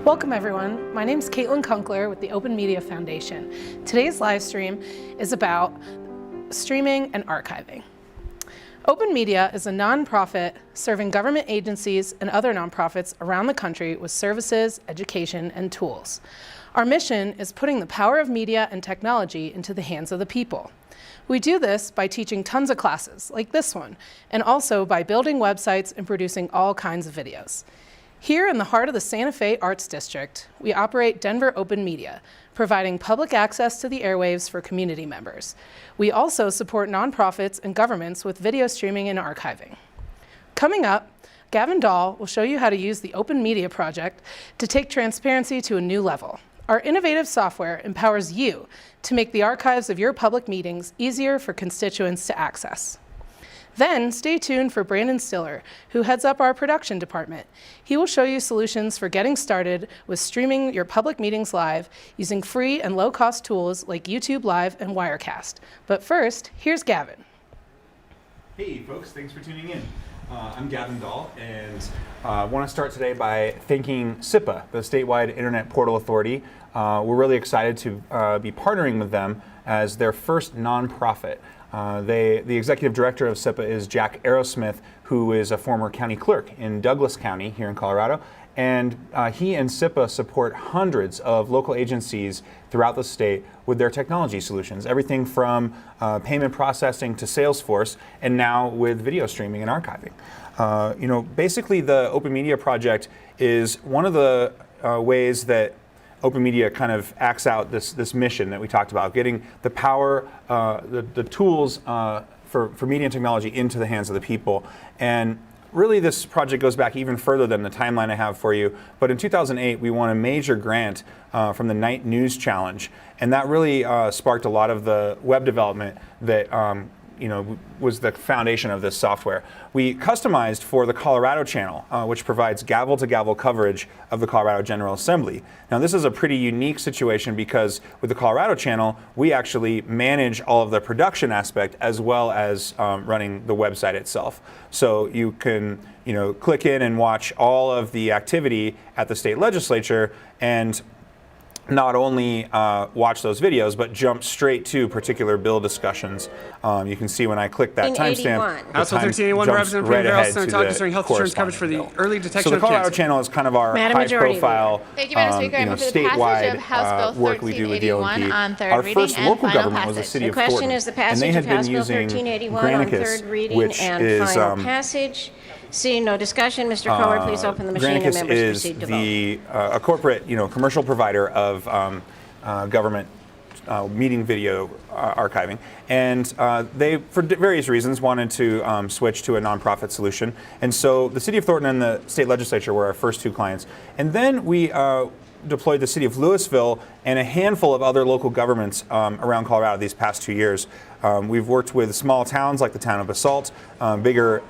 Welcome everyone. My name is Caitlin Kunkler with the Open Media Foundation. Today's live stream is about streaming and archiving. Open Media is a nonprofit serving government agencies and other nonprofits around the country with services, education, and tools. Our mission is putting the power of media and technology into the hands of the people. We do this by teaching tons of classes, like this one, and also by building websites and producing all kinds of videos. Here in the heart of the Santa Fe Arts District, we operate Denver Open Media, providing public access to the airwaves for community members. We also support nonprofits and governments with video streaming and archiving. Coming up, Gavin Dahl will show you how to use the Open Media Project to take transparency to a new level. Our innovative software empowers you to make the archives of your public meetings easier for constituents to access. Then stay tuned for Brandon Stiller, who heads up our production department. He will show you solutions for getting started with streaming your public meetings live using free and low-cost tools like YouTube Live and Wirecast. But first, here's Gavin. Hey folks, thanks for tuning in. I'm Gavin Dahl, and I want to start today by thanking SIPA, the Statewide Internet Portal Authority. We're really excited to be partnering with them as their first nonprofit. The executive director of SIPA is Jack Aerosmith, who is a former county clerk in Douglas County here in Colorado. And he and SIPA support hundreds of local agencies throughout the state with their technology solutions, everything from payment processing to Salesforce, and now with video streaming and archiving. Basically the Open Media Project is one of the ways that Open Media kind of acts out this mission that we talked about, getting the power, the tools for media and technology into the hands of the people. And really this project goes back even further than the timeline I have for you. But in 2008, we won a major grant from the Night News Challenge. And that really sparked a lot of the web development that was the foundation of this software. We customized for the Colorado channel, which provides gavel-to-gavel coverage of the Colorado General Assembly. Now this is a pretty unique situation because with the Colorado channel, we actually manage all of the production aspect as well as running the website itself. So you can click in and watch all of the activity at the state legislature and not only watch those videos, but jump straight to particular bill discussions. You can see when I click that timestamp, House Bill 1381, Representative right ahead to talk concerning health insurance coverage for the early detection so the of Colorado cancer. channel is kind of our high-profile, statewide work we do with the OMP. Our first local government was the city of Thornton, The question is the and they passage had of been House Bill using 1381 on third reading which and is final passage. Seeing no discussion, Mr. Kohler, please open the machine and members proceed to vote. Granicus is a corporate, commercial provider of government meeting video archiving, and they, for various reasons, wanted to switch to a nonprofit solution. And so the City of Thornton and the state legislature were our first two clients. And then we deployed the City of Louisville and a handful of other local governments around Colorado these past 2 years. We've worked with small towns like the town of Basalt, bigger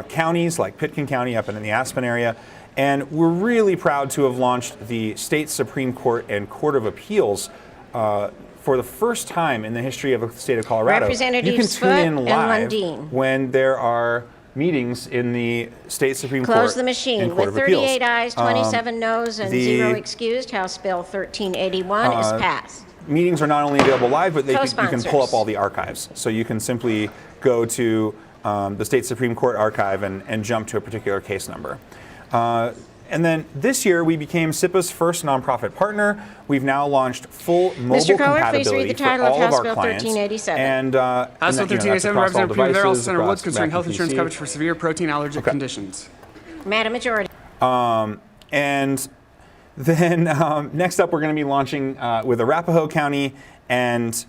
counties like Pitkin County up in the Aspen area. And we're really proud to have launched the State Supreme Court and Court of Appeals for the first time in the history of the state of Colorado. You can tune in live when there are meetings in the State Supreme Court. Close the machine. With 38 ayes, 27 noes, and 0 excused, House Bill 1381 is passed. Meetings are not only available live, but you can pull up all the archives. So you can simply go to the State Supreme Court archive and jump to a particular case number. And then this year, we became SIPA's first nonprofit partner. We've now launched full mobile compatibility for all of our clients. And House Bill 1387, Representative Rivera Senator Woods concerning health insurance coverage for severe protein allergic conditions. Madam Majority. And then next up, we're going to be launching with Arapahoe County and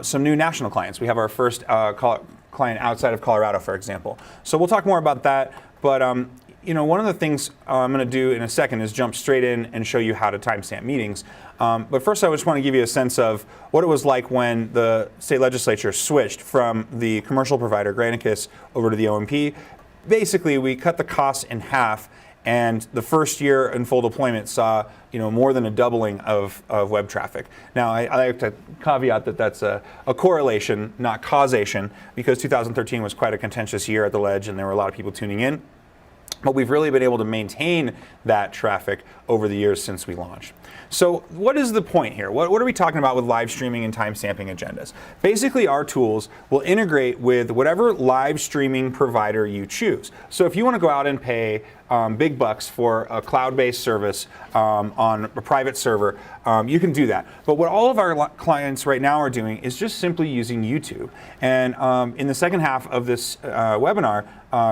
some new national clients. We have our first client outside of Colorado, for example. So we'll talk more about that. But one of the things I'm going to do in a second is jump straight in and show you how to timestamp meetings. But first, I just want to give you a sense of what it was like when the state legislature switched from the commercial provider, Granicus, over to the OMP. Basically, we cut the costs in half, and the first year in full deployment saw more than a doubling of web traffic. Now, I like to caveat that that's a correlation, not causation, because 2013 was quite a contentious year at the Ledge, and there were a lot of people tuning in. But we've really been able to maintain that traffic over the years since we launched. So what is the point here? What are we talking about with live streaming and timestamping agendas? Basically, our tools will integrate with whatever live streaming provider you choose. So if you want to go out and pay big bucks for a cloud-based service on a private server, you can do that. But what all of our clients right now are doing is just simply using YouTube. And in the second half of this webinar,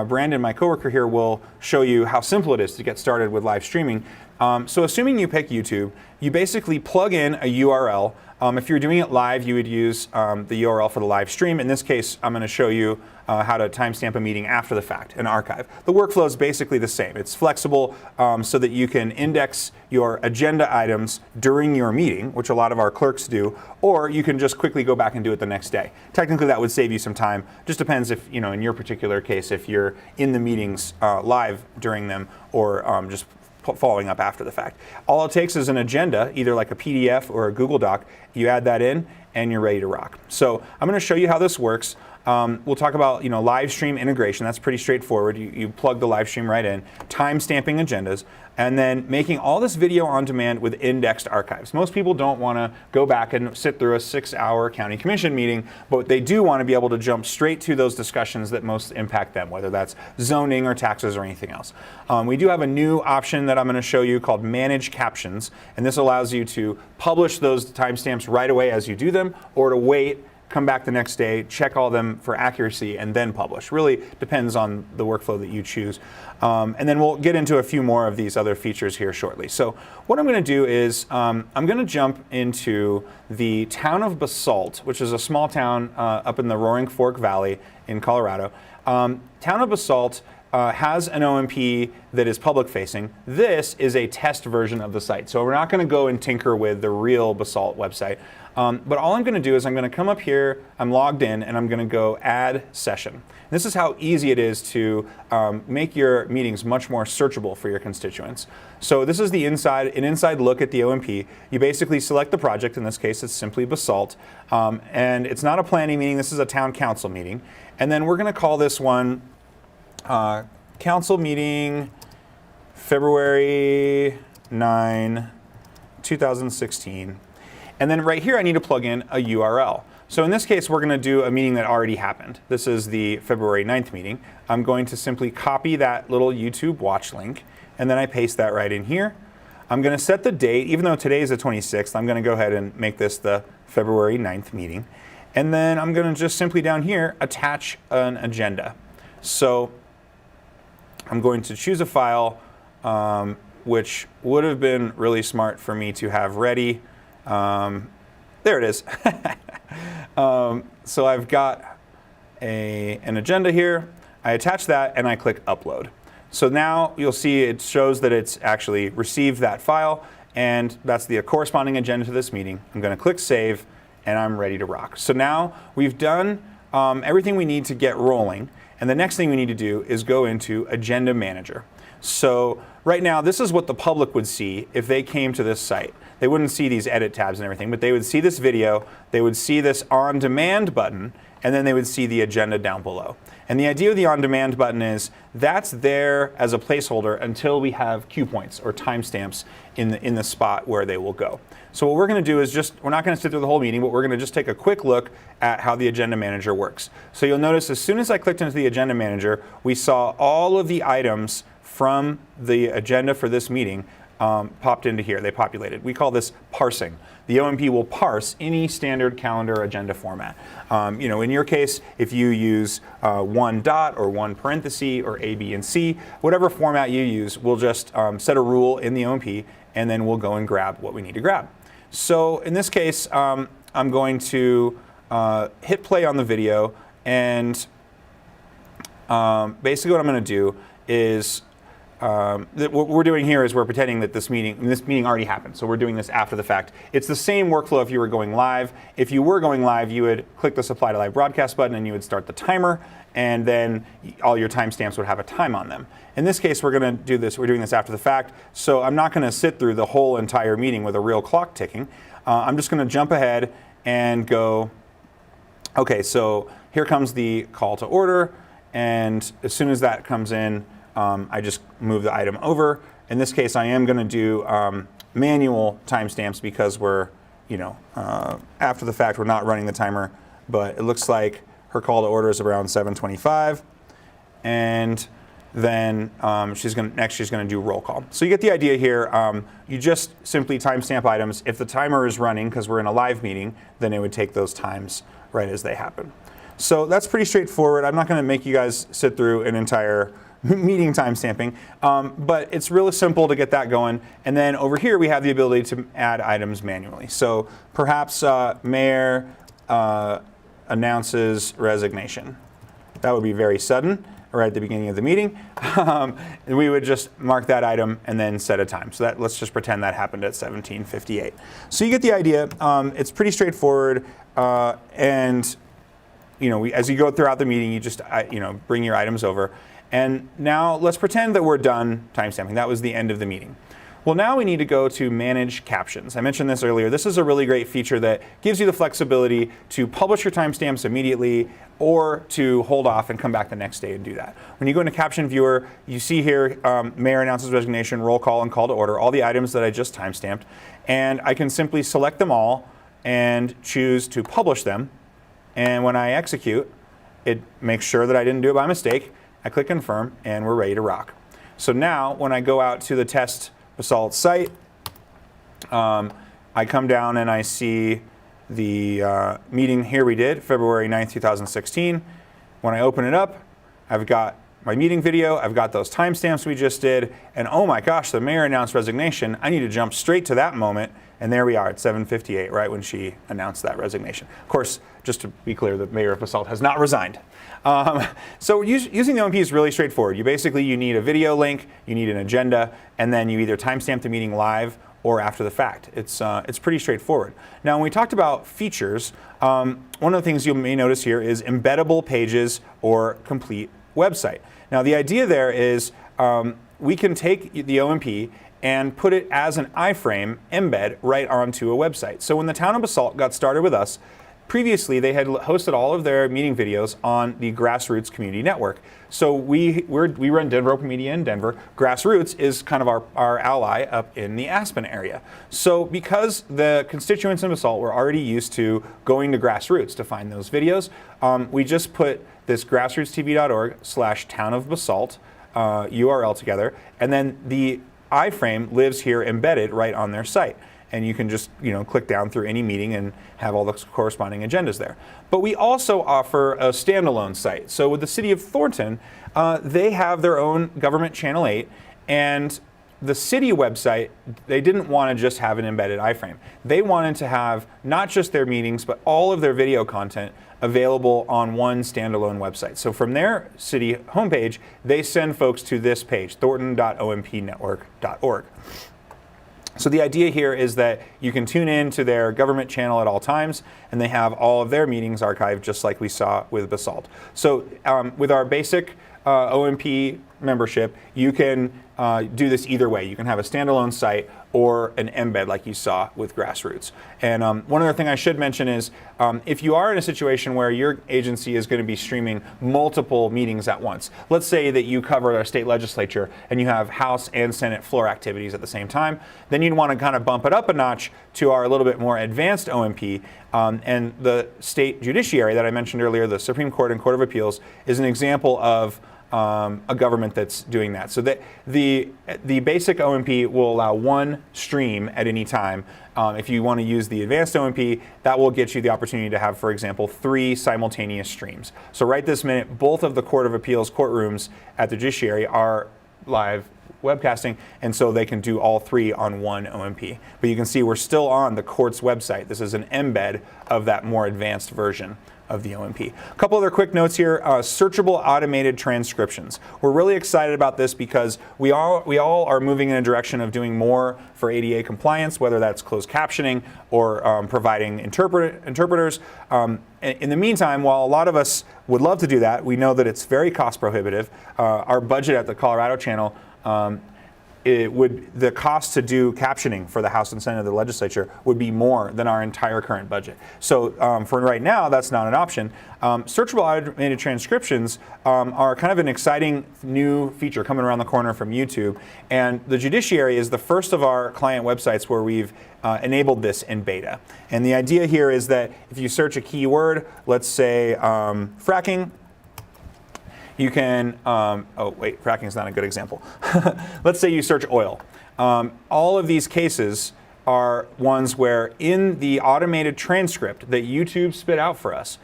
Brandon, my coworker here, will show you how simple it is to get started with live streaming. So assuming you pick YouTube, you basically plug in a URL. If you're doing it live, you would use the URL for the live stream. In this case, I'm going to show you how to timestamp a meeting after the fact and archive. The workflow is basically the same. It's flexible so that you can index your agenda items during your meeting, which a lot of our clerks do, or you can just quickly go back and do it the next day. Technically, that would save you some time. Just depends if, in your particular case, if you're in the meetings live during them or just following up after the fact. All it takes is an agenda, either like a PDF or a Google Doc. You add that in and you're ready to rock. So I'm going to show you how this works. We'll talk about live stream integration. That's pretty straightforward. You plug the live stream right in, time stamping agendas, and then making all this video on demand with indexed archives. Most people don't want to go back and sit through a 6-hour county commission meeting, but they do want to be able to jump straight to those discussions that most impact them, whether that's zoning or taxes or anything else. We do have a new option that I'm going to show you called Manage Captions, and this allows you to publish those timestamps right away as you do them, or to wait, come back the next day, check all them for accuracy, and then publish. Really depends on the workflow that you choose. And then we'll get into a few more of these other features here shortly. So what I'm going to do is I'm going to jump into the town of Basalt, which is a small town up in the Roaring Fork Valley in Colorado. Town of Basalt has an OMP that is public facing. This is a test version of the site. So we're not going to go and tinker with the real Basalt website. But all I'm going to do is I'm going to come up here, I'm logged in, and I'm going to go add session. This is how easy it is to make your meetings much more searchable for your constituents. So this is an inside look at the OMP. You basically select the project. In this case, it's simply Basalt. And it's not a planning meeting. This is a town council meeting. And then we're going to call this one council meeting February 9, 2016. And then right here, I need to plug in a URL. So in this case, we're going to do a meeting that already happened. This is the February 9th meeting. I'm going to simply copy that little YouTube watch link, and then I paste that right in here. I'm going to set the date. Even though today is the 26th, I'm going to go ahead and make this the February 9th meeting. And then I'm going to just simply down here attach an agenda. So I'm going to choose a file, which would have been really smart for me to have ready. There it is. So I've got an agenda here. I attach that and I click upload. So now you'll see it shows that it's actually received that file, and that's the corresponding agenda to this meeting. I'm going to click save and I'm ready to rock. So now we've done everything we need to get rolling, and the next thing we need to do is go into Agenda Manager. So right now, this is what the public would see if they came to this site. They wouldn't see these edit tabs and everything, but they would see this video, they would see this on demand button, and then they would see the agenda down below. And the idea of the on demand button is that's there as a placeholder until we have cue points or timestamps in the spot where they will go. So what we're going to do is we're not going to sit through the whole meeting, but we're going to just take a quick look at how the Agenda Manager works. So you'll notice as soon as I clicked into the Agenda Manager, we saw all of the items from the agenda for this meeting popped into here. They populated. We call this parsing. The OMP will parse any standard calendar agenda format. In your case, if you use one dot or one parenthesis or A, B, and C, whatever format you use, we'll just set a rule in the OMP, and then we'll go and grab what we need to grab. So in this case, I'm going to hit play on the video, and basically what I'm going to do is what we're doing here is we're pretending that this meeting already happened. So we're doing this after the fact. It's the same workflow if you were going live. If you were going live, you would click the Apply to Live Broadcast button and you would start the timer, and then all your timestamps would have a time on them. In this case, we're going to do this. We're doing this after the fact. So I'm not going to sit through the whole entire meeting with a real clock ticking. I'm just going to jump ahead and go, okay, so here comes the call to order. And as soon as that comes in, I just move the item over. In this case, I am going to do manual timestamps because we're, after the fact, we're not running the timer. But it looks like her call to order is around 7:25, and then she's going to do roll call. So you get the idea here. You just simply timestamp items. If the timer is running, because we're in a live meeting, then it would take those times right as they happen. So that's pretty straightforward. I'm not going to make you guys sit through an entire meeting timestamping, but it's really simple to get that going. And then over here we have the ability to add items manually. So perhaps Mayor announces resignation. That would be very sudden, right at the beginning of the meeting. We would just mark that item and then set a time. So let's just pretend that happened at 17:58. So you get the idea. It's pretty straightforward, and as you go throughout the meeting, you just bring your items over. And now let's pretend that we're done timestamping. That was the end of the meeting. Well, now we need to go to Manage Captions. I mentioned this earlier. This is a really great feature that gives you the flexibility to publish your timestamps immediately or to hold off and come back the next day and do that. When you go into Caption Viewer, you see here Mayor announces resignation, roll call, and call to order, all the items that I just timestamped. And I can simply select them all and choose to publish them. And when I execute, it makes sure that I didn't do it by mistake. I click confirm, and we're ready to rock. So now, when I go out to the test Basalt site, I come down and I see the meeting here we did, February 9th, 2016. When I open it up, I've got my meeting video, I've got those timestamps we just did, and oh my gosh, the mayor announced resignation. I need to jump straight to that moment, and there we are at 7:58, right when she announced that resignation. Of course, just to be clear, the mayor of Basalt has not resigned. So using the OMP is really straightforward. You need a video link, you need an agenda, and then you either timestamp the meeting live or after the fact. It's pretty straightforward. Now, when we talked about features, one of the things you may notice here is embeddable pages or complete website. Now, the idea there is we can take the OMP and put it as an iframe embed right onto a website. So when the town of Basalt got started with us, previously they had hosted all of their meeting videos on the Grassroots Community Network. So we run Denver Open Media in Denver. Grassroots is kind of our ally up in the Aspen area. So because the constituents in Basalt were already used to going to Grassroots to find those videos, we just put this grassrootstv.org/townofbasalt URL together, and then the iframe lives here embedded right on their site. And you can just click down through any meeting and have all the corresponding agendas there. But we also offer a standalone site. So with the city of Thornton, they have their own government channel 8, and the city website, they didn't want to just have an embedded iframe. They wanted to have not just their meetings, but all of their video content available on one standalone website. So from their city homepage, they send folks to this page, thornton.ompnetwork.org. So the idea here is that you can tune in to their government channel at all times, and they have all of their meetings archived just like we saw with Basalt. So with our basic OMP membership, you can do this either way. You can have a standalone site or an embed like you saw with Grassroots. And one other thing I should mention is if you are in a situation where your agency is going to be streaming multiple meetings at once, let's say that you cover a state legislature and you have House and Senate floor activities at the same time, then you'd want to kind of bump it up a notch to our little bit more advanced OMP. And the state judiciary that I mentioned earlier, the Supreme Court and Court of Appeals, is an example of a government that's doing that. So that the basic OMP will allow one stream at any time. If you want to use the advanced OMP, that will get you the opportunity to have, for example, 3 simultaneous streams. So right this minute, both of the Court of Appeals courtrooms at the judiciary are live webcasting, and so they can do all 3 on one OMP. But you can see we're still on the court's website. This is an embed of that more advanced version of the OMP. A couple other quick notes here. Searchable automated transcriptions. We're really excited about this because we all are moving in a direction of doing more for ADA compliance, whether that's closed captioning or providing interpreters. In the meantime, while a lot of us would love to do that, we know that it's very cost prohibitive. Our budget at the Colorado channel the cost to do captioning for the House and Senate of the legislature would be more than our entire current budget. So for right now, that's not an option. Searchable automated transcriptions are kind of an exciting new feature coming around the corner from YouTube. And the judiciary is the first of our client websites where we've enabled this in beta. And the idea here is that if you search a keyword, let's say fracking, you can, oh wait, fracking is not a good example. Let's say you search oil. All of these cases are ones where in the automated transcript that YouTube spit out for us,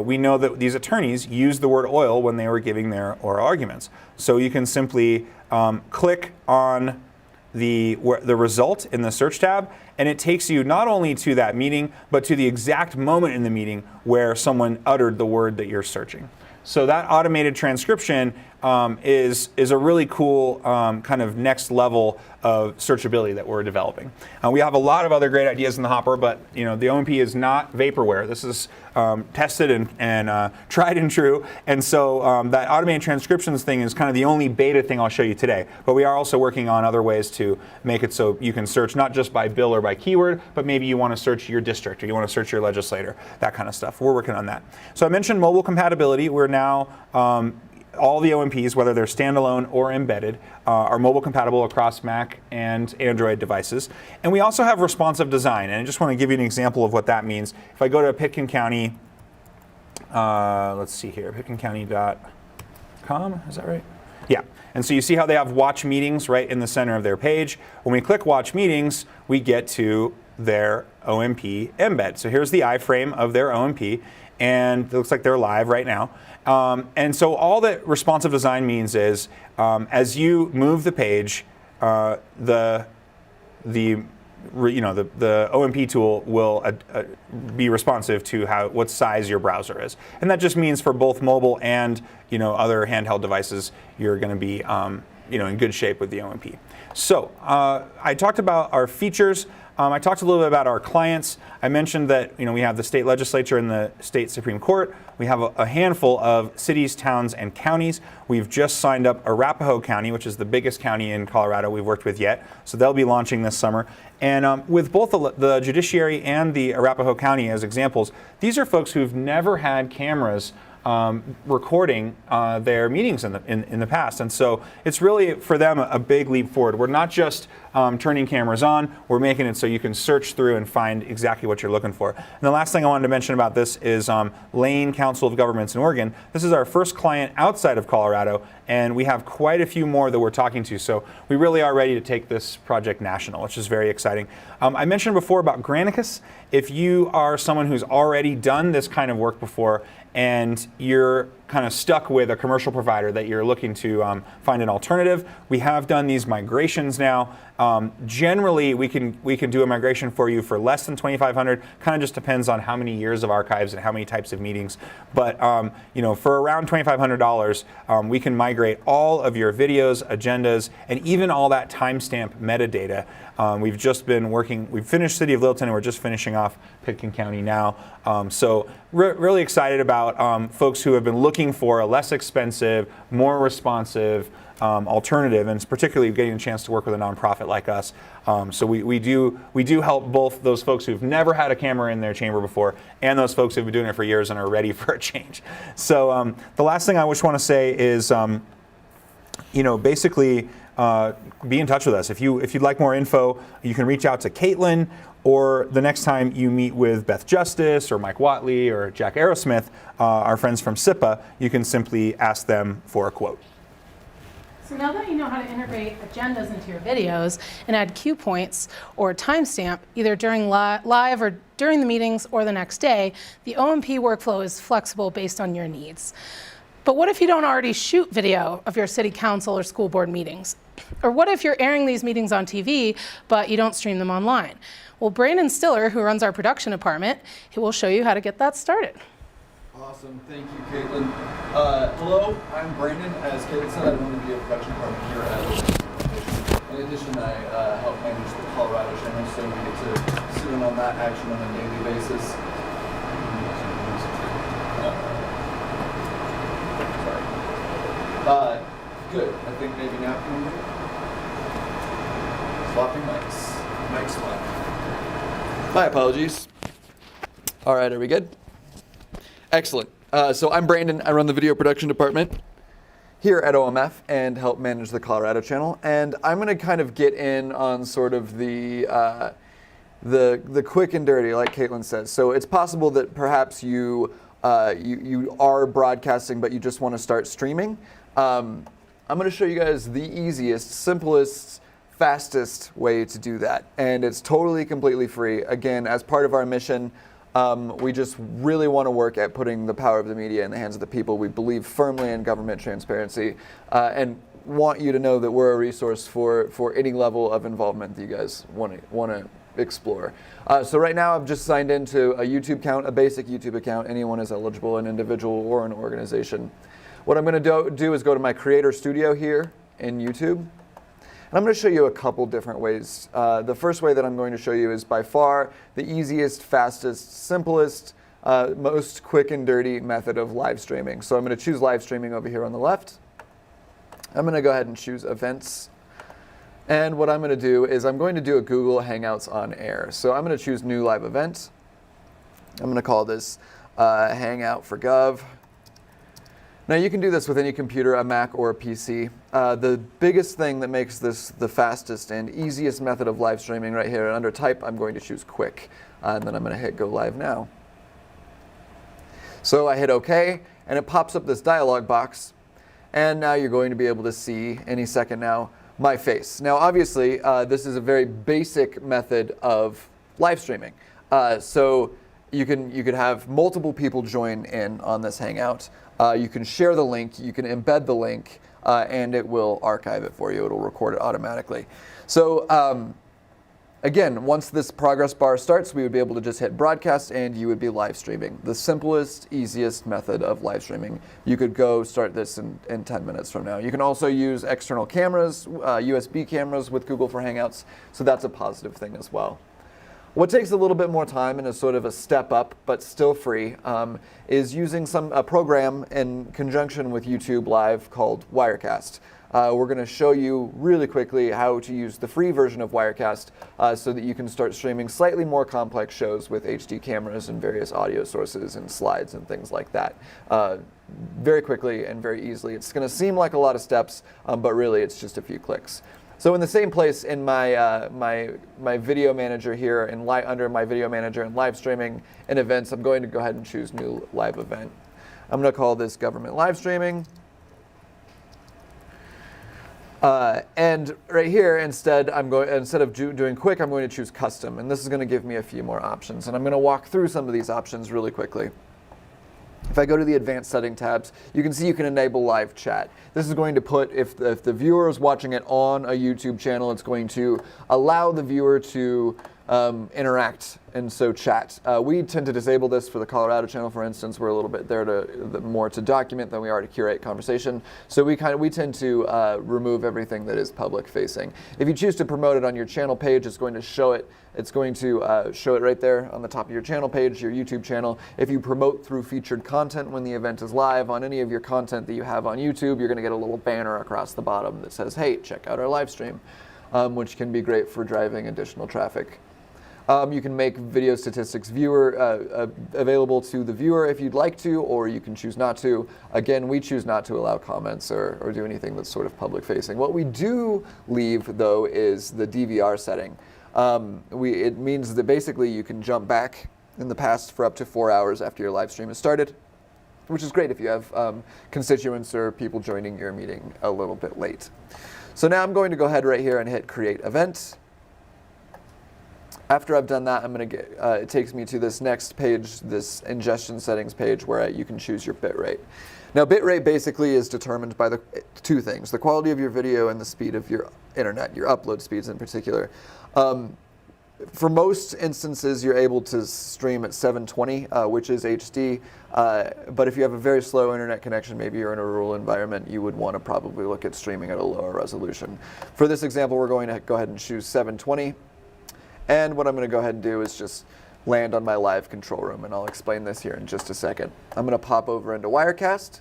we know that these attorneys used the word oil when they were giving their oral arguments. So you can simply click on the result in the search tab, and it takes you not only to that meeting, but to the exact moment in the meeting where someone uttered the word that you're searching. So that automated transcription is a really cool kind of next level of searchability that we're developing. We have a lot of other great ideas in the hopper, but the OMP is not vaporware. This is tested and tried and true. And so that automated transcriptions thing is kind of the only beta thing I'll show you today. But we are also working on other ways to make it so you can search not just by bill or by keyword, but maybe you want to search your district or you want to search your legislator, that kind of stuff. We're working on that. So I mentioned mobile compatibility. We're now all the OMPs, whether they're standalone or embedded, are mobile compatible across Mac and Android devices. And we also have responsive design. And I just want to give you an example of what that means. If I go to Pitkin County, let's see here, pitkincounty.com, is that right? Yeah. And so you see how they have watch meetings right in the center of their page. When we click watch meetings, we get to their OMP embed. So here's the iframe of their OMP. And it looks like they're live right now. And so all that responsive design means is as you move the page, the OMP tool will be responsive to what size your browser is. And that just means for both mobile and other handheld devices, you're going to be in good shape with the OMP. So I talked about our features. I talked a little bit about our clients. I mentioned that we have the state legislature and the state Supreme Court. We have a handful of cities, towns, and counties. We've just signed up Arapahoe County, which is the biggest county in Colorado we've worked with yet. So they'll be launching this summer. And with both the judiciary and the Arapahoe County as examples, these are folks who've never had cameras recording their meetings in the past. And so it's really, for them, a big leap forward. We're not just turning cameras on, we're making it so you can search through and find exactly what you're looking for. And the last thing I wanted to mention about this is Lane Council of Governments in Oregon. This is our first client outside of Colorado, and we have quite a few more that we're talking to. So we really are ready to take this project national, which is very exciting. I mentioned before about Granicus. If you are someone who's already done this kind of work before, and you're kind of stuck with a commercial provider that you're looking to find an alternative, we have done these migrations now. Generally, we can do a migration for you for less than $2,500. Kind of just depends on how many years of archives and how many types of meetings. But for around $2,500, we can migrate all of your videos, agendas, and even all that timestamp metadata. We've just been working. We've finished City of Littleton, and we're just finishing off Pitkin County now. So really excited about folks who have been looking for a less expensive, more responsive alternative, and it's particularly getting a chance to work with a nonprofit like us. So we do help both those folks who've never had a camera in their chamber before and those folks who've been doing it for years and are ready for a change. So the last thing I just want to say is, basically be in touch with us. If you'd like more info, you can reach out to Caitlin, or the next time you meet with Beth Justice or Mike Watley or Jack Aerosmith, our friends from SIPA, you can simply ask them for a quote. So now that you know how to integrate agendas into your videos and add cue points or timestamp either during live or during the meetings or the next day, the OMP workflow is flexible based on your needs. But what if you don't already shoot video of your city council or school board meetings? Or what if you're airing these meetings on TV, but you don't stream them online? Well, Brandon Stiller, who runs our production department, he will show you how to get that started. Awesome, thank you, Caitlin. Hello, I'm Brandon. As Caitlin said, I run the video production department here at Livestreaming. In addition, I help manage the Colorado channel, so we get to sit in on that action on a daily basis. Sorry. Good. I think maybe now can we? Swapping mics. Mic swap. My apologies. All right, are we good? Excellent. So I'm Brandon. I run the video production department here at OMF and help manage the Colorado channel. And I'm going to kind of get in on sort of the quick and dirty, like Caitlin says. So it's possible that perhaps you are broadcasting, but you just want to start streaming. I'm going to show you guys the easiest, simplest, fastest way to do that. And it's totally, completely free. Again, as part of our mission, we just really want to work at putting the power of the media in the hands of the people. We believe firmly in government transparency and want you to know that we're a resource for any level of involvement that you guys want to explore. So right now I've just signed into a YouTube account, a basic YouTube account. Anyone is eligible, an individual or an organization. What I'm going to do is go to my Creator Studio here in YouTube. And I'm going to show you a couple different ways. The first way that I'm going to show you is by far the easiest, fastest, simplest, most quick and dirty method of live streaming. So I'm going to choose live streaming over here on the left. I'm going to go ahead and choose events. And what I'm going to do is I'm going to do a Google Hangouts on Air. So I'm going to choose new live event. I'm going to call this Hangout for Gov. Now you can do this with any computer, a Mac or a PC. The biggest thing that makes this the fastest and easiest method of live streaming right here, under type, I'm going to choose quick. And then I'm going to hit go live now. So I hit OK, and it pops up this dialog box. And now you're going to be able to see any second now my face. Now obviously this is a very basic method of live streaming. So you could have multiple people join in on this Hangout. You can share the link, you can embed the link, and it will archive it for you. It'll record it automatically. So again, once this progress bar starts, we would be able to just hit broadcast and you would be live streaming. The simplest, easiest method of live streaming. You could go start this in 10 minutes from now. You can also use external cameras, USB cameras with Google for Hangouts, so that's a positive thing as well. What takes a little bit more time and is sort of a step up, but still free, is using a program in conjunction with YouTube Live called Wirecast. We're going to show you really quickly how to use the free version of Wirecast so that you can start streaming slightly more complex shows with HD cameras and various audio sources and slides and things like that. Very quickly and very easily. It's going to seem like a lot of steps, but really it's just a few clicks. So in the same place in my my video manager here, under my video manager and live streaming and events, I'm going to go ahead and choose new live event. I'm going to call this government live streaming. And right here, instead of doing quick, I'm going to choose custom, and this is going to give me a few more options. And I'm going to walk through some of these options really quickly. If I go to the advanced setting tabs, you can see you can enable live chat. This is going to put, if the viewer is watching it on a YouTube channel, it's going to allow the viewer to interact and so chat. We tend to disable this for the Colorado channel, for instance. We're a little bit there more to document than we are to curate conversation. So we tend to remove everything that is public facing. If you choose to promote it on your channel page, it's going to show it. It's going to show it right there on the top of your channel page, your YouTube channel. If you promote through featured content when the event is live on any of your content that you have on YouTube, you're going to get a little banner across the bottom that says, hey, check out our live stream, which can be great for driving additional traffic. You can make video statistics available to the viewer if you'd like to, or you can choose not to. Again, we choose not to allow comments or do anything that's sort of public facing. What we do leave, though, is the DVR setting. It means that basically you can jump back in the past for up to 4 hours after your live stream has started, which is great if you have constituents or people joining your meeting a little bit late. So now I'm going to go ahead right here and hit Create Event. After I've done that, I'm going to get, it takes me to this next page, this ingestion settings page, where you can choose your bitrate. Now, bitrate basically is determined by two things: the quality of your video and the speed of your internet, your upload speeds in particular. For most instances, you're able to stream at 720, which is HD. But if you have a very slow internet connection, maybe you're in a rural environment, you would want to probably look at streaming at a lower resolution. For this example, we're going to go ahead and choose 720. And what I'm going to go ahead and do is just land on my live control room, and I'll explain this here in just a second. I'm going to pop over into Wirecast.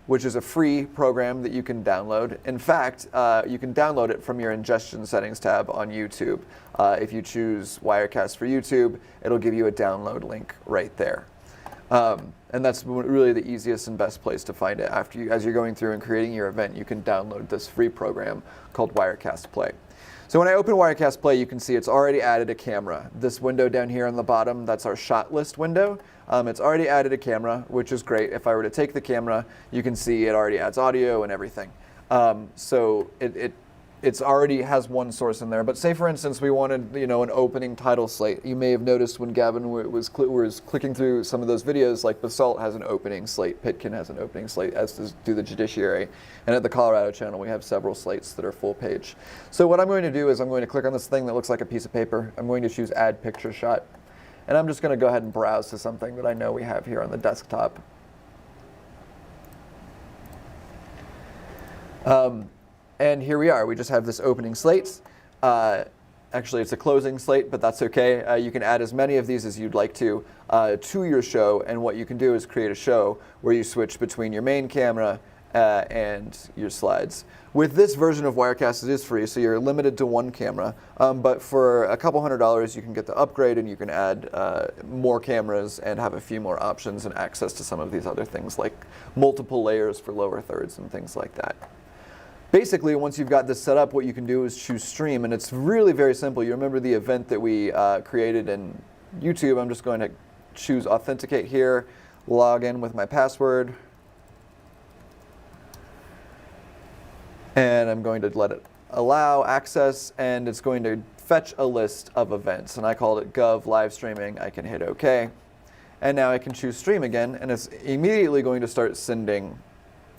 which is a free program that you can download. In fact, you can download it from your ingestion settings tab on YouTube. If you choose Wirecast for YouTube, it'll give you a download link right there. And that's really the easiest and best place to find it. As you're going through and creating your event, you can download this free program called Wirecast Play. So when I open Wirecast Play, you can see it's already added a camera. This window down here on the bottom, that's our shot list window. It's already added a camera, which is great. If I were to take the camera, you can see it already adds audio and everything. So it's already has one source in there. But say, for instance, we wanted an opening title slate. You may have noticed when Gavin was clicking through some of those videos, like Basalt has an opening slate, Pitkin has an opening slate, as does the Judiciary. And at the Colorado channel, we have several slates that are full page. So what I'm going to do is I'm going to click on this thing that looks like a piece of paper. I'm going to choose Add Picture Shot. And I'm just going to go ahead and browse to something that I know we have here on the desktop. And here we are. We just have this opening slate. Actually, it's a closing slate, but that's okay. You can add as many of these as you'd like to your show. And what you can do is create a show where you switch between your main camera and your slides. With this version of Wirecast, it is free, so you're limited to one camera. But for a couple $100, you can get the upgrade and you can add more cameras and have a few more options and access to some of these other things like multiple layers for lower thirds and things like that. Basically, once you've got this set up, what you can do is choose stream, and it's really very simple. You remember the event that we created in YouTube. I'm just going to choose authenticate here, log in with my password, and I'm going to let it allow access, and it's going to fetch a list of events, and I called it Gov live streaming. I can hit OK, and now I can choose stream again, and it's immediately going to start sending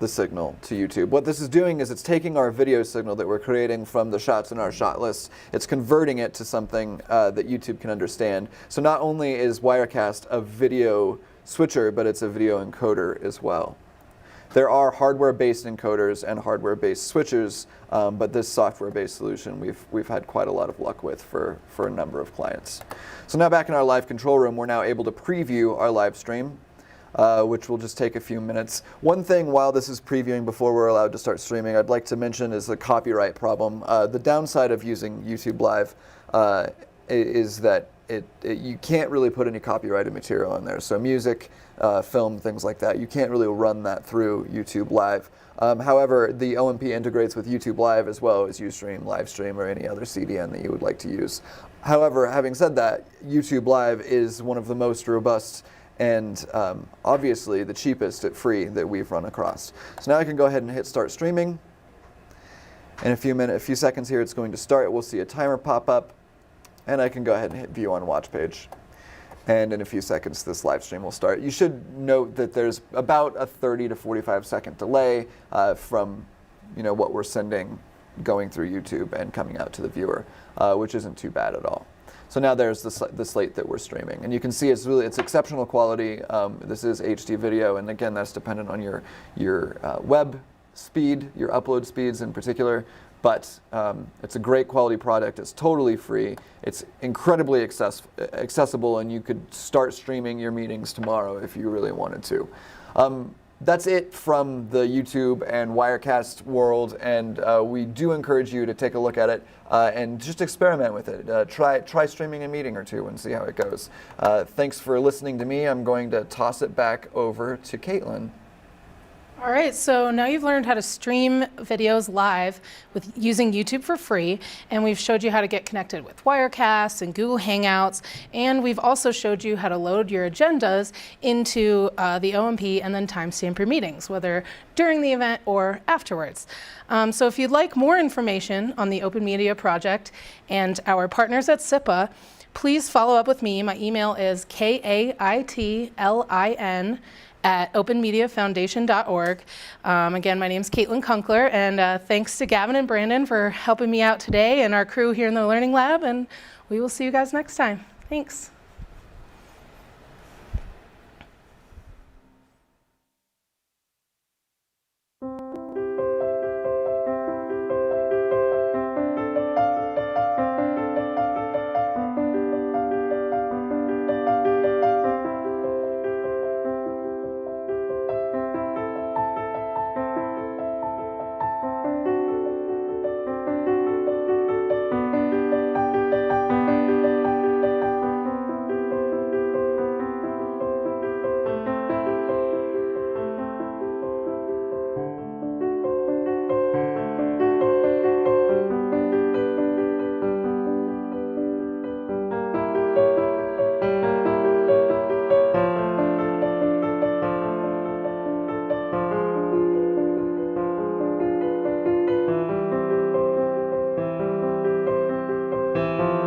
the signal to YouTube. What this is doing is it's taking our video signal that we're creating from the shots in our shot list, it's converting it to something that YouTube can understand. So not only is Wirecast a video switcher, but it's a video encoder as well. There are hardware-based encoders and hardware-based switchers, but this software-based solution we've had quite a lot of luck with for a number of clients. So now back in our live control room, we're now able to preview our live stream, which will just take a few minutes. One thing while this is previewing before we're allowed to start streaming, I'd like to mention is the copyright problem. The downside of using YouTube Live is that you can't really put any copyrighted material in there. So music, film, things like that, you can't really run that through YouTube Live. However, the OMP integrates with YouTube Live as well as Ustream, Livestream, or any other CDN that you would like to use. However, having said that, YouTube Live is one of the most robust and obviously the cheapest at free that we've run across. So now I can go ahead and hit start streaming. In a few seconds here, it's going to start. We'll see a timer pop up, and I can go ahead and hit view on watch page. And in a few seconds, this live stream will start. You should note that there's about a 30 to 45 second delay from what we're sending going through YouTube and coming out to the viewer, which isn't too bad at all. So now there's the slate that we're streaming, and you can see it's exceptional quality. This is HD video, and again, that's dependent on your web speed, your upload speeds in particular. But it's a great quality product. It's totally free. It's incredibly accessible, and you could start streaming your meetings tomorrow if you really wanted to. That's it from the YouTube and Wirecast world, and we do encourage you to take a look at it and just experiment with it. Try streaming a meeting or two and see how it goes. Thanks for listening to me. I'm going to toss it back over to Caitlin. All right, so now you've learned how to stream videos live with using YouTube for free, and we've showed you how to get connected with Wirecast and Google Hangouts, and we've also showed you how to load your agendas into the OMP and then timestamp your meetings, whether during the event or afterwards. So if you'd like more information on the Open Media Project and our partners at SIPA, please follow up with me. My email is kaitlin@openmediafoundation.org. Again, my name is Caitlin Kunkler, and thanks to Gavin and Brandon for helping me out today and our crew here in the Learning Lab, and we will see you guys next time. Thanks.